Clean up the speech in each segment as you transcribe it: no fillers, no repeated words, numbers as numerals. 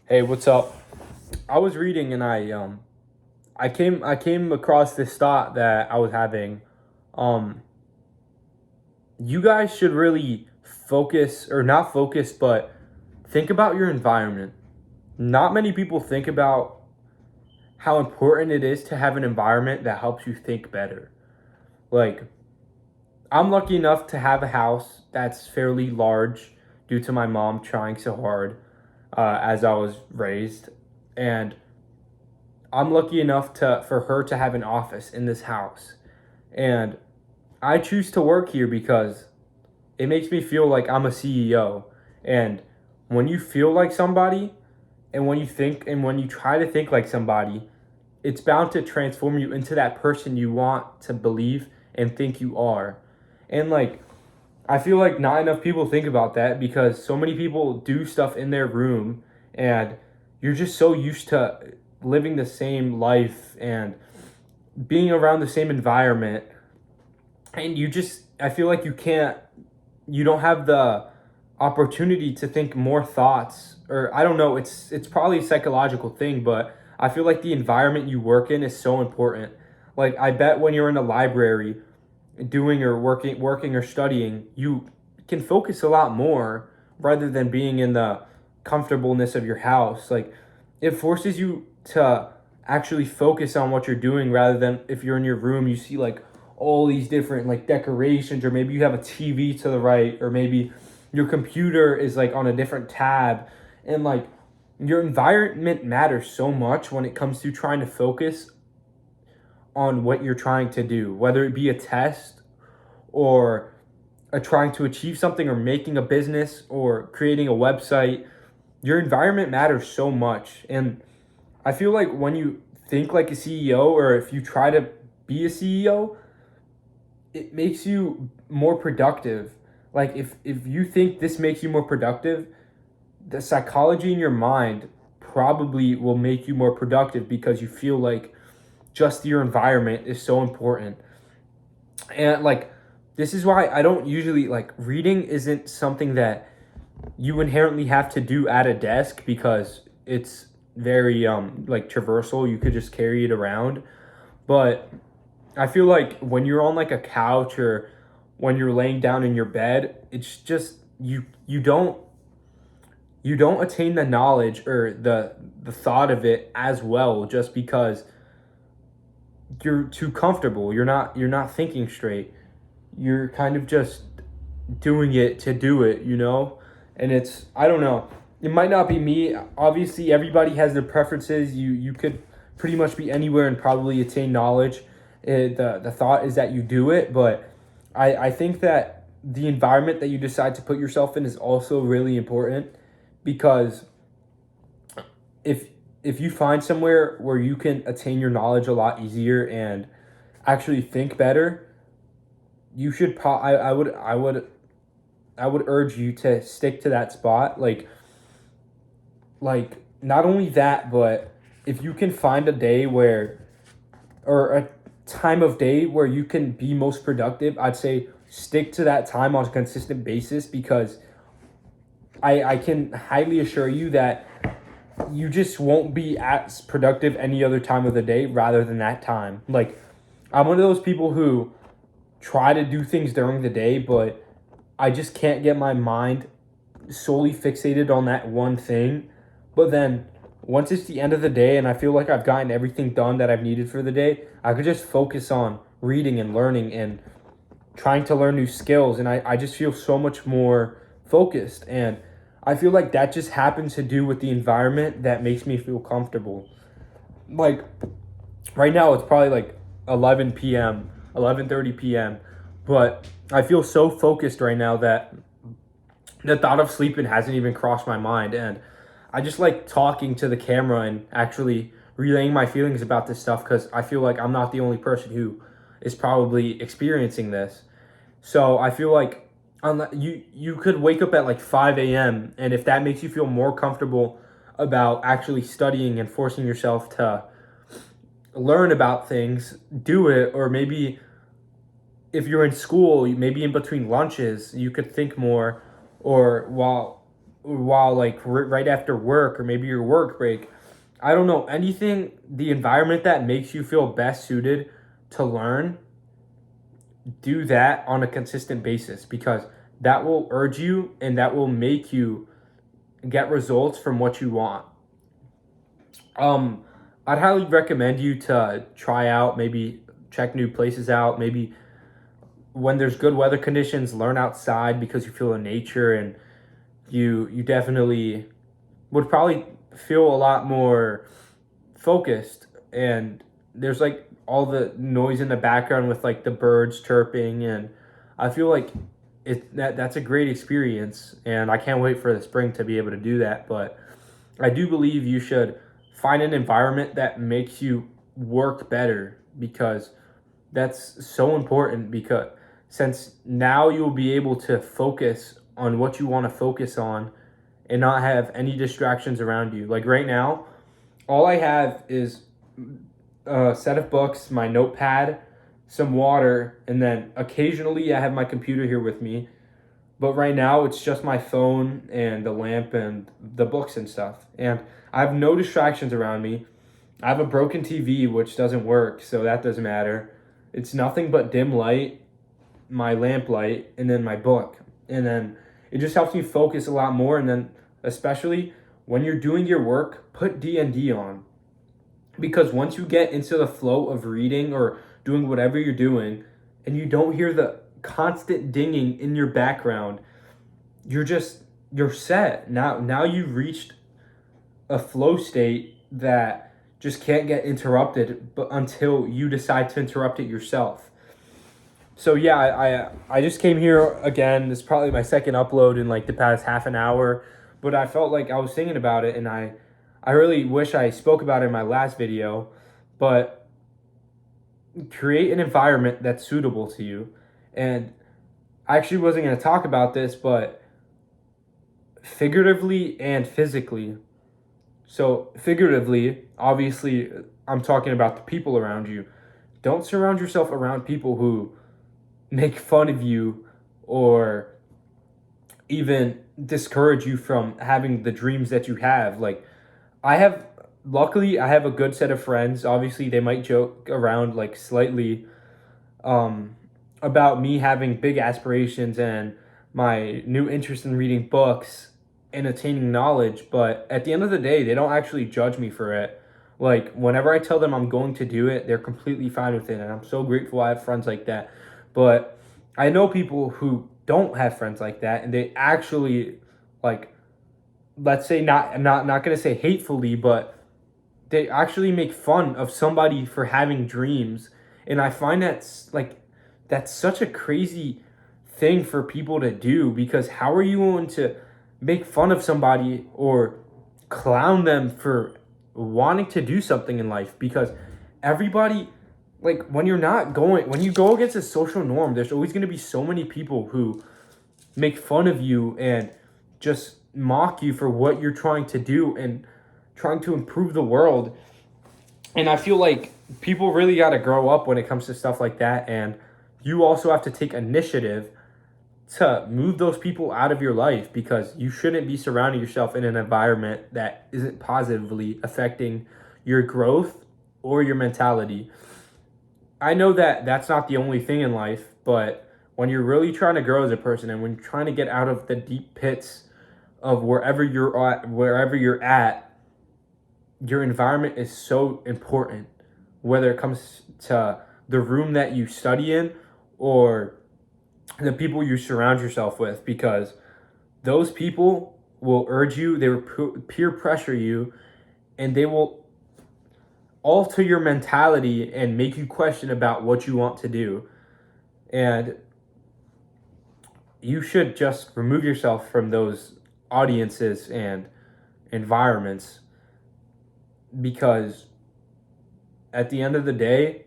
Hey, what's up? I was reading and I came across this thought that I was having. Um you guys should really focus or not focus but think about your environment. Not many people think about how important it is to have an environment that helps you think better. Like I'm lucky enough to have a house that's fairly large due to my mom trying so hard as I was raised, and I'm lucky enough to for her to have an office in this house. And I choose to work here because it makes me feel like I'm a CEO. And when you feel like somebody and when you think and when you try to think like somebody, it's bound to transform you into that person you want to believe and think you are. And like I feel like not enough people think about that because so many people do stuff in their room and you're just so used to living the same life and being around the same environment, and I feel like you don't have the opportunity to think more thoughts, or I don't know, it's probably a psychological thing, but I feel like the environment you work in is so important. Like I bet when you're in a library doing or working or studying, you can focus a lot more rather than being in the comfortableness of your house. Like it forces you to actually focus on what you're doing rather than if you're in your room you see like all these different like decorations, or maybe you have a TV to the right, or maybe your computer is like on a different tab, and like your environment matters so much when it comes to trying to focus on what you're trying to do, whether it be a test or trying to achieve something or making a business or creating a website. Your environment matters so much. And I feel like when you think like a CEO, or if you try to be a CEO, it makes you more productive. Like if you think this makes you more productive, the psychology in your mind probably will make you more productive because you feel like just your environment is so important. And like this is why I don't usually like reading isn't something that you inherently have to do at a desk because it's very like traversal. You could just carry it around. But I feel like when you're on like a couch or when you're laying down in your bed, it's just you don't attain the knowledge or the thought of it as well just because you're too comfortable. You're not thinking straight. You're kind of just doing it to do it, you know? And it's I don't know. It might not be me. Obviously, everybody has their preferences. You could pretty much be anywhere and probably attain knowledge. The thought is that you do it, but I think that the environment that you decide to put yourself in is also really important because if if you find somewhere where you can attain your knowledge a lot easier and actually think better, you should I would urge you to stick to that spot. Like not only that, but if you can find a day where or a time of day where you can be most productive, I'd say stick to that time on a consistent basis because I can highly assure you that you just won't be as productive any other time of the day rather than that time. Like I'm one of those people who try to do things during the day, but I just can't get my mind solely fixated on that one thing. But then once it's the end of the day and I feel like I've gotten everything done that I've needed for the day, I could just focus on reading and learning and trying to learn new skills. And I just feel so much more focused. And I feel like that just happens to do with the environment that makes me feel comfortable. Like right now, it's probably like 11 p.m., 11:30 p.m. But I feel so focused right now that the thought of sleeping hasn't even crossed my mind, and I just like talking to the camera and actually relaying my feelings about this stuff because I feel like I'm not the only person who is probably experiencing this. So I feel like you could wake up at like 5 a.m., and if that makes you feel more comfortable about actually studying and forcing yourself to learn about things, do it. Or maybe if you're in school, maybe in between lunches, you could think more, or while like right after work or maybe your work break. I don't know, anything, the environment that makes you feel best suited to learn, do that on a consistent basis, because that will urge you and that will make you get results from what you want. Um, I'd highly recommend you to try out, maybe check new places out, maybe when there's good weather conditions, learn outside because you feel in nature, and you definitely would probably feel a lot more focused. And there's like all the noise in the background with like the birds chirping, and I feel like that's a great experience, and I can't wait for the spring to be able to do that. But I do believe you should find an environment that makes you work better, because that's so important, because since now you'll be able to focus on what you want to focus on and not have any distractions around you. Like right now, all I have is a set of books, my notepad, some water, and then occasionally I have my computer here with me. But right now it's just my phone and the lamp and the books and stuff. And I have no distractions around me. I have a broken TV which doesn't work, so that doesn't matter. It's nothing but dim light, my lamp light, and then my book. And then it just helps me focus a lot more. And then especially when you're doing your work, put D&D on, because once you get into the flow of reading or doing whatever you're doing and you don't hear the constant dinging in your background, you're set. Now you've reached a flow state that just can't get interrupted, but until you decide to interrupt it yourself. So yeah, I just came here again. This is probably my second upload in like the past half an hour, but I felt like I was thinking about it, and I really wish I spoke about it in my last video. But create an environment that's suitable to you. And I actually wasn't going to talk about this, but figuratively and physically. So figuratively, obviously, I'm talking about the people around you. Don't surround yourself around people who make fun of you or even discourage you from having the dreams that you have. Like I have, luckily, I have a good set of friends. Obviously, they might joke around like slightly about me having big aspirations and my new interest in reading books and attaining knowledge. But at the end of the day, they don't actually judge me for it. Like whenever I tell them I'm going to do it, they're completely fine with it, and I'm so grateful I have friends like that. But I know people who don't have friends like that, and they actually, like, let's say not gonna say hatefully, but they actually make fun of somebody for having dreams. And I find that's such a crazy thing for people to do, because how are you going to make fun of somebody or clown them for wanting to do something in life? Because everybody, like when you go against a social norm, there's always going to be so many people who make fun of you and just mock you for what you're trying to do and trying to improve the world. And I feel like people really got to grow up when it comes to stuff like that. And you also have to take initiative to move those people out of your life, because you shouldn't be surrounding yourself in an environment that isn't positively affecting your growth or your mentality. I know that that's not the only thing in life, but when you're really trying to grow as a person and when you're trying to get out of the deep pits of wherever you're at, your environment is so important, whether it comes to the room that you study in or the people you surround yourself with, because those people will urge you, they will peer pressure you, and they will alter your mentality and make you question about what you want to do. And you should just remove yourself from those audiences and environments, because at the end of the day,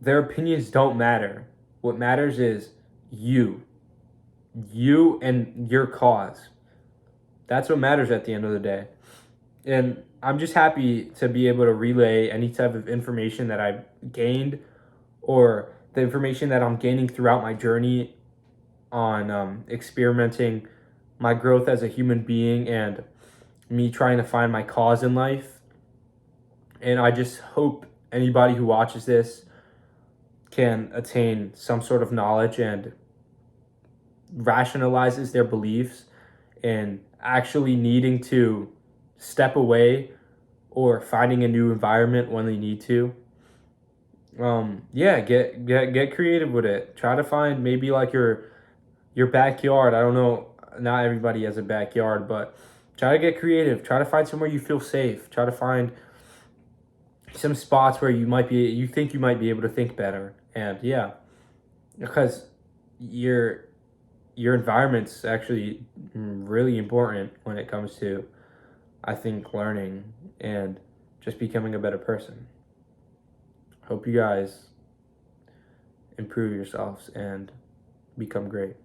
their opinions don't matter. What matters is you. You and your cause. That's what matters at the end of the day. And I'm just happy to be able to relay any type of information that I've gained, or the information that I'm gaining throughout my journey on experimenting my growth as a human being and me trying to find my cause in life. And I just hope anybody who watches this can attain some sort of knowledge and rationalizes their beliefs and actually needing to step away or finding a new environment when they need to. Yeah, get creative with it. Try to find maybe like your backyard. I don't know, not everybody has a backyard, but try to get creative. Try to find somewhere you feel safe. Try to find some spots where you think you might be able to think better. And yeah, because your your environment's actually really important when it comes to, I think, learning and just becoming a better person. Hope you guys improve yourselves and become great.